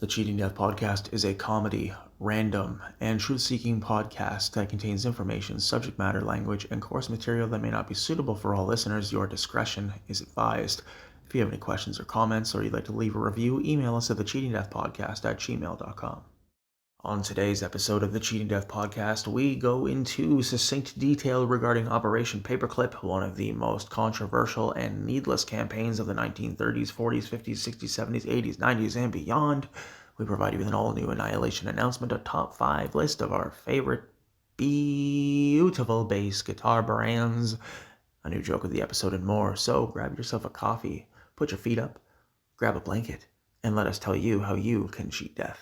The Cheating Death Podcast is a comedy, random, and truth-seeking podcast that contains information, subject matter, language, and course material that may not be suitable for all listeners. Your discretion is advised. If you have any questions or comments, or you'd like to leave a review, email us at thecheatingdeathpodcast@gmail.com. On today's episode of the Cheating Death Podcast, we go into succinct detail regarding Operation Paperclip, one of the most controversial and needless campaigns of the 1930s, 40s, 50s, 60s, 70s, 80s, 90s, and beyond. We provide you with an all-new Annihilation Announcement, a top 5 list of our favorite beautiful bass guitar brands, a new joke of the episode, and more. So grab yourself a coffee, put your feet up, grab a blanket, and let us tell you how you can cheat death.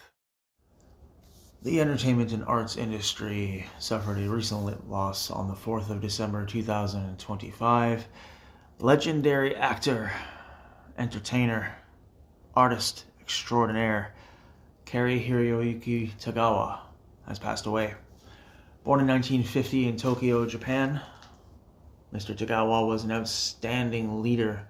The entertainment and arts industry suffered a recent loss on the 4th of December 2025. Legendary actor, entertainer, artist extraordinaire, Kari Hiroyuki Tagawa has passed away. Born in 1950 in Tokyo, Japan, Mr. Tagawa was an outstanding leader,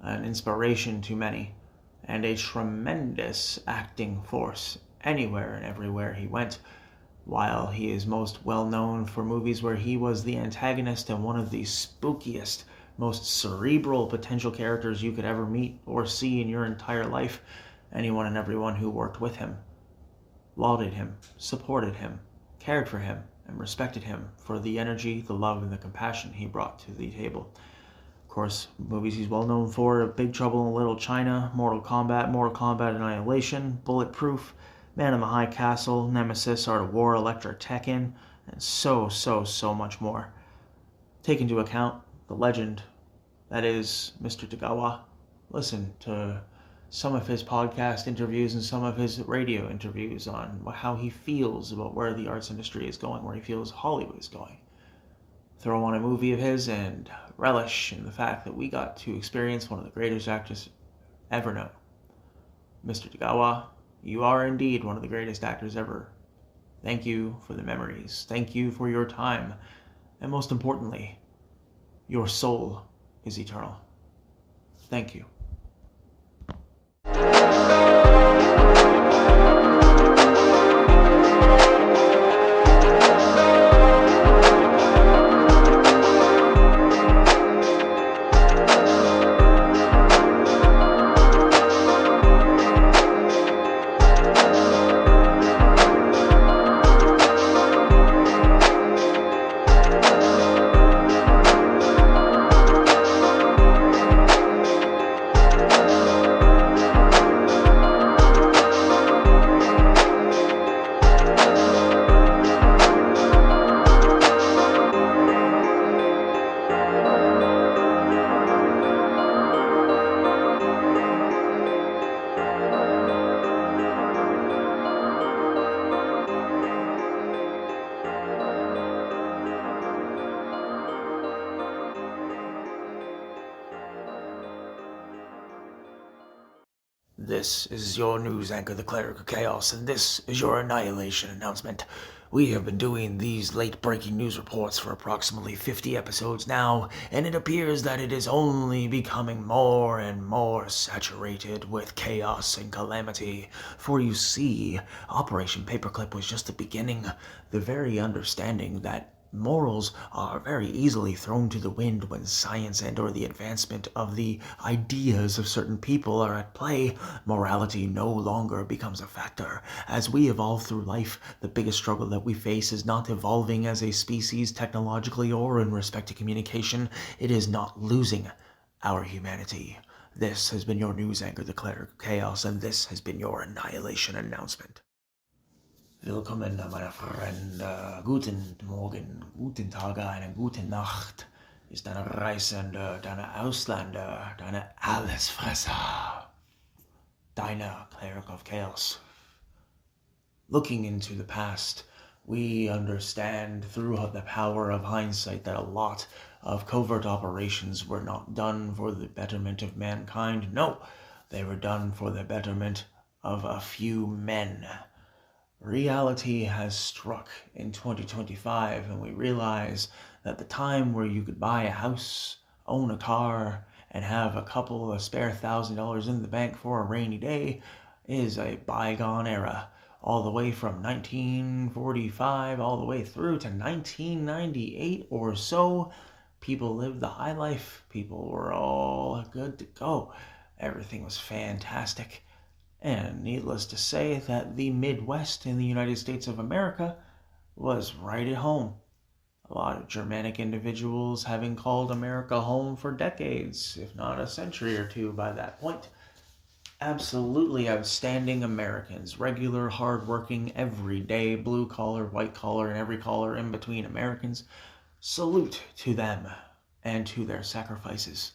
an inspiration to many, and a tremendous acting force anywhere and everywhere he went. While he is most well known for movies where he was the antagonist and one of the spookiest, most cerebral potential characters you could ever meet or see in your entire life, anyone and everyone who worked with him lauded him, supported him, cared for him, and respected him for the energy, the love, and the compassion he brought to the table. Of course, movies he's well known for: Big Trouble in Little China, Mortal Kombat Annihilation, Bulletproof, Man in the High Castle, Nemesis, Art of War, Electra, Tekken, and so much more. Take into account the legend that is Mr. Tagawa. Listen to some of his podcast interviews and some of his radio interviews on how he feels about where the arts industry is going, where he feels Hollywood is going. Throw on a movie of his and relish in the fact that we got to experience one of the greatest actors ever known. Mr. Tagawa, you are indeed one of the greatest actors ever. Thank you for the memories. Thank you for your time. And most importantly, your soul is eternal. Thank you. This is your news anchor, the Cleric of Chaos, and this is your Annihilation Announcement. We have been doing these late-breaking news reports for approximately 50 episodes now, and it appears that it is only becoming more and more saturated with chaos and calamity. For you see, Operation Paperclip was just the beginning, the very understanding that morals are very easily thrown to the wind when science and or the advancement of the ideas of certain people are at play. Morality no longer becomes a factor. As we evolve through life, the biggest struggle that we face is not evolving as a species technologically or in respect to communication. It is not losing our humanity. This has been your news anchor, the Cleric of Chaos, and this has been your Annihilation Announcement. Willkommen, meine Freunde. Guten Morgen, guten Tag, eine gute Nacht. Ist deine Reisende, deine Ausländer, deine Allesfresser, deine Cleric of Chaos. Looking into the past, we understand through the power of hindsight that a lot of covert operations were not done for the betterment of mankind. No, they were done for the betterment of a few men. Reality has struck in 2025, and we realize that the time where you could buy a house, own a car, and have a couple of spare $1,000 in the bank for a rainy day is a bygone era. All the way from 1945 all the way through to 1998 or so, people lived the high life. People were all good to go. Everything was fantastic. And needless to say that the Midwest in the United States of America was right at home. A lot of Germanic individuals having called America home for decades, if not a century or two by that point. Absolutely outstanding Americans, regular, hard-working, everyday, blue-collar, white-collar, and every collar in between Americans. Salute to them and to their sacrifices.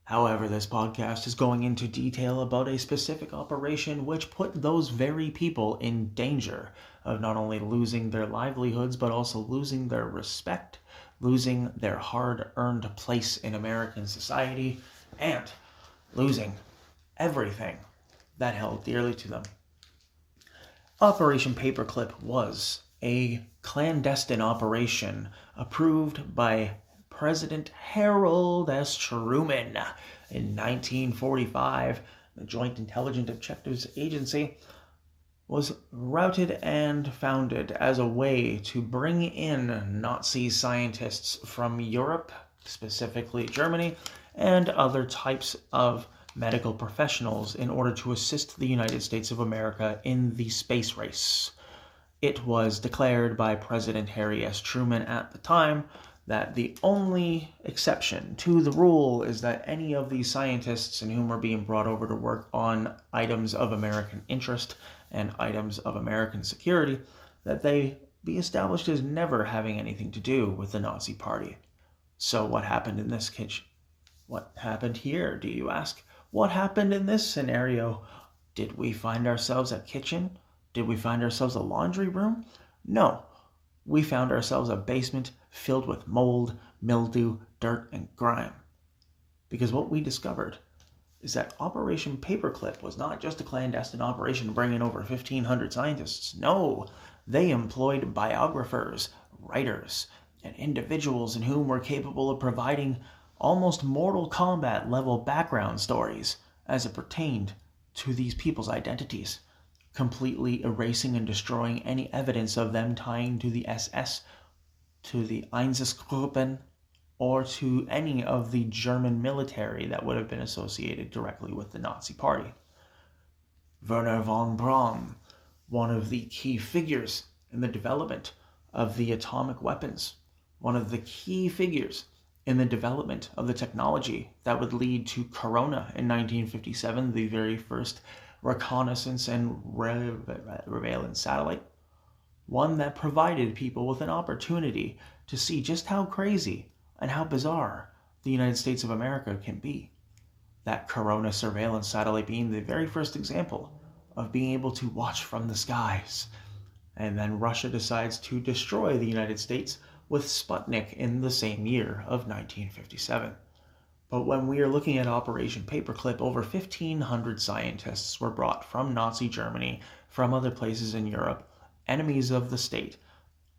However, this podcast is going into detail about a specific operation which put those very people in danger of not only losing their livelihoods, but also losing their respect, losing their hard-earned place in American society, and losing everything that held dearly to them. Operation Paperclip was a clandestine operation approved by President Harold S. Truman in 1945. The Joint Intelligence Objectives Agency was routed and founded as a way to bring in Nazi scientists from Europe, specifically Germany, and other types of medical professionals in order to assist the United States of America in the space race. It was declared by President Harry S. Truman at the time that the only exception to the rule is that any of these scientists in whom are being brought over to work on items of American interest and items of American security, that they be established as never having anything to do with the Nazi Party. So what happened in this case? What happened here, do you ask? What happened in this scenario? Did we find ourselves a kitchen? Did we find ourselves a laundry room? No. We found ourselves a basement filled with mold, mildew, dirt, and grime. Because what we discovered is that Operation Paperclip was not just a clandestine operation bringing over 1,500 scientists. No, they employed biographers, writers, and individuals in whom were capable of providing almost Mortal Kombat level background stories as it pertained to these people's identities, completely erasing and destroying any evidence of them tying to the SS, to the Einsatzgruppen, or to any of the German military that would have been associated directly with the Nazi Party. Werner von Braun, one of the key figures in the development of the atomic weapons, one of the key figures in the development of the technology that would lead to Corona in 1957, the very first reconnaissance and surveillance satellite, one that provided people with an opportunity to see just how crazy and how bizarre the United States of America can be. That Corona surveillance satellite being the very first example of being able to watch from the skies. And then Russia decides to destroy the United States with Sputnik in the same year of 1957. But when we are looking at Operation Paperclip, over 1,500 scientists were brought from Nazi Germany, from other places in Europe, enemies of the state,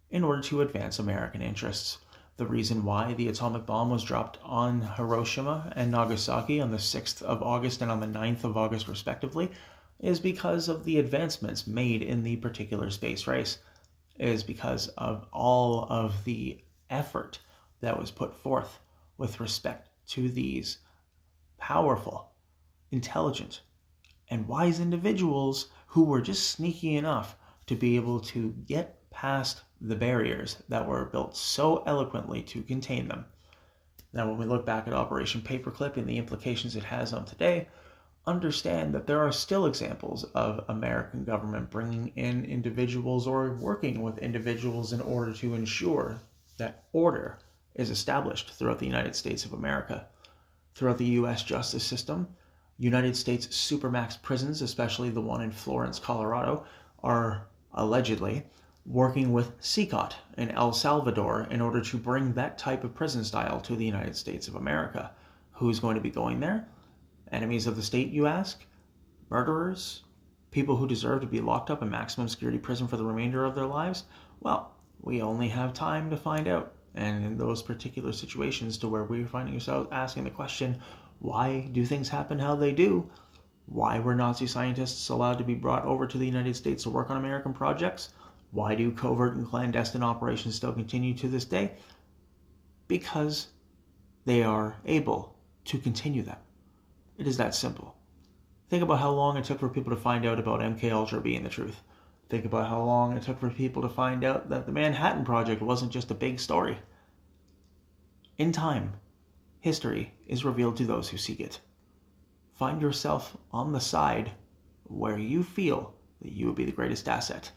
in order to advance American interests. The reason why the atomic bomb was dropped on Hiroshima and Nagasaki on the 6th of August and on the 9th of August respectively is because of the advancements made in the particular space race. It is because of all of the effort that was put forth with respect to these powerful, intelligent, and wise individuals who were just sneaky enough to be able to get past the barriers that were built so eloquently to contain them. Now, when we look back at Operation Paperclip and the implications it has on today, understand that there are still examples of American government bringing in individuals or working with individuals in order to ensure that order is established throughout the United States of America. Throughout the U.S. justice system, United States supermax prisons, especially the one in Florence, Colorado, are allegedly working with CICOT in El Salvador in order to bring that type of prison style to the United States of America. Who's going to be going there? Enemies of the state, you ask? Murderers? People who deserve to be locked up in maximum security prison for the remainder of their lives? Well, we only have time to find out. And in those particular situations to where we're finding ourselves asking the question, why do things happen how they do? Why were Nazi scientists allowed to be brought over to the United States to work on American projects? Why do covert and clandestine operations still continue to this day? Because they are able to continue them. It is that simple. Think about how long it took for people to find out about MKUltra being the truth. Think about how long it took for people to find out that the Manhattan Project wasn't just a big story. In time, history is revealed to those who seek it. Find yourself on the side where you feel that you would be the greatest asset.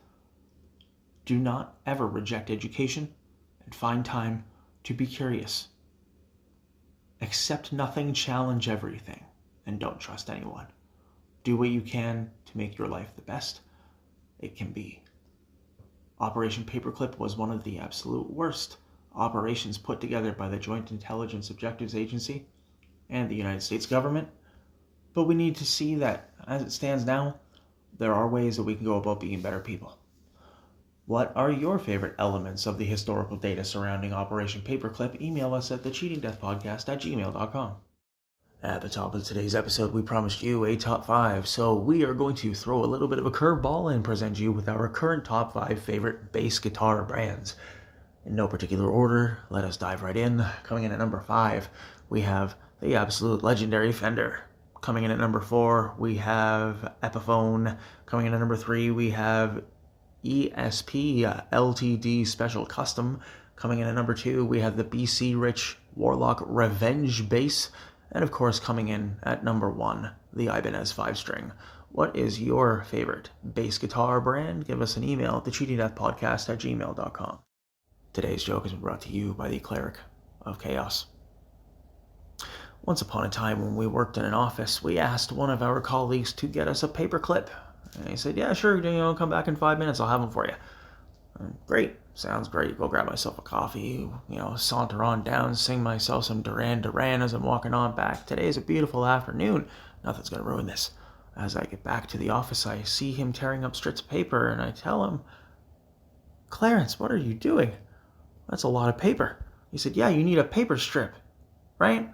Do not ever reject education and find time to be curious. Accept nothing, challenge everything, and don't trust anyone. Do what you can to make your life the best it can be. Operation Paperclip was one of the absolute worst operations put together by the Joint Intelligence Objectives Agency and the United States government, but we need to see that, as it stands now, there are ways that we can go about being better people. What are your favorite elements of the historical data surrounding Operation Paperclip? Email us at thecheatingdeathpodcast@gmail.com. At the top of today's episode, we promised you a top 5, so we are going to throw a little bit of a curveball and present you with our current top 5 favorite bass guitar brands. In no particular order, let us dive right in. Coming in at number 5, we have the absolute legendary Fender. Coming in at number 4, we have Epiphone. Coming in at number 3, we have ESP LTD Special Custom. Coming in at number 2, we have the BC Rich Warlock Revenge Bass. And of course, coming in at number 1, the Ibanez 5-string. What is your favorite bass guitar brand? Give us an email at thecheatingdeathpodcast@gmail.com. Today's joke has been brought to you by the Cleric of Chaos. Once upon a time, when we worked in an office, we asked one of our colleagues to get us a paperclip. And he said, yeah, sure, come back in 5 minutes, I'll have them for you. Great, sounds great. Go grab myself a coffee, saunter on down, sing myself some Duran Duran as I'm walking on back. Today is a beautiful afternoon. Nothing's going to ruin this. As I get back to the office, I see him tearing up strips of paper, and I tell him, Clarence, what are you doing? That's a lot of paper. He said, yeah, you need a paper strip, right?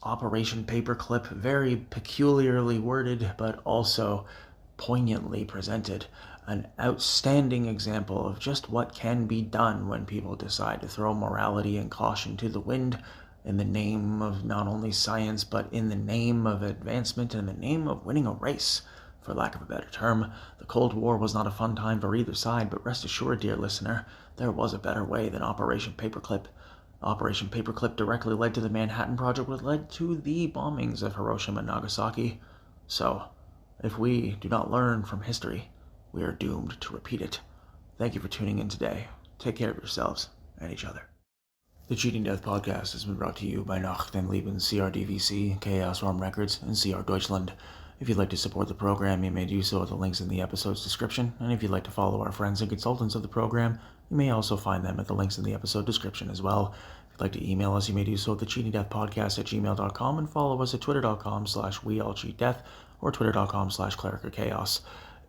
Operation Paperclip, very peculiarly worded, but also poignantly presented. An outstanding example of just what can be done when people decide to throw morality and caution to the wind in the name of not only science, but in the name of advancement and in the name of winning a race. For lack of a better term, the Cold War was not a fun time for either side, but rest assured, dear listener, there was a better way than Operation Paperclip. Operation Paperclip directly led to the Manhattan Project, which led to the bombings of Hiroshima and Nagasaki. So, if we do not learn from history, we are doomed to repeat it. Thank you for tuning in today. Take care of yourselves and each other. The Cheating Death Podcast has been brought to you by Nacht dem Leben, CRDVC, Chaos Realm Records, and CR Deutschland. If you'd like to support the program, you may do so at the links in the episode's description, and if you'd like to follow our friends and consultants of the program, you may also find them at the links in the episode description as well. If you'd like to email us, you may do so at thecheatingdeathpodcast@gmail.com, and follow us at twitter.com/weallcheatdeath or twitter.com/clericofchaos.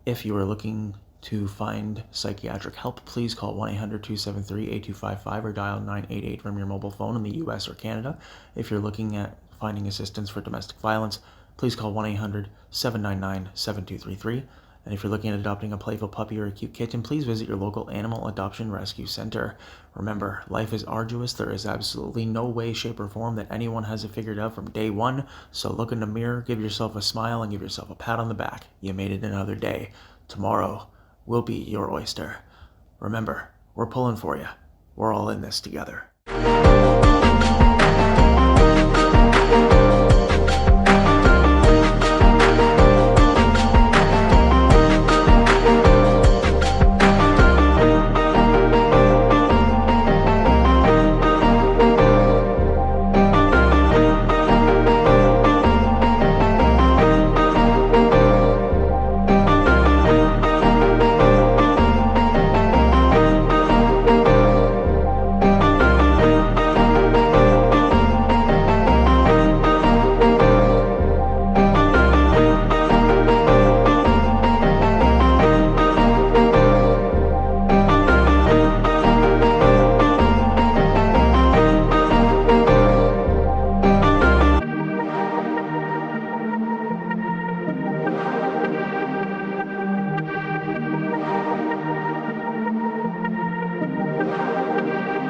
If you are looking to find psychiatric help, please call 1-800-273-8255 or dial 988 from your mobile phone in the US or Canada. If you're looking at finding assistance for domestic violence, please call 1-800-799-7233. And if you're looking at adopting a playful puppy or a cute kitten, please visit your local animal adoption rescue center. Remember, life is arduous. There is absolutely no way, shape, or form that anyone has it figured out from day one. So look in the mirror, give yourself a smile, and give yourself a pat on the back. You made it another day. Tomorrow will be your oyster. Remember, we're pulling for you. We're all in this together.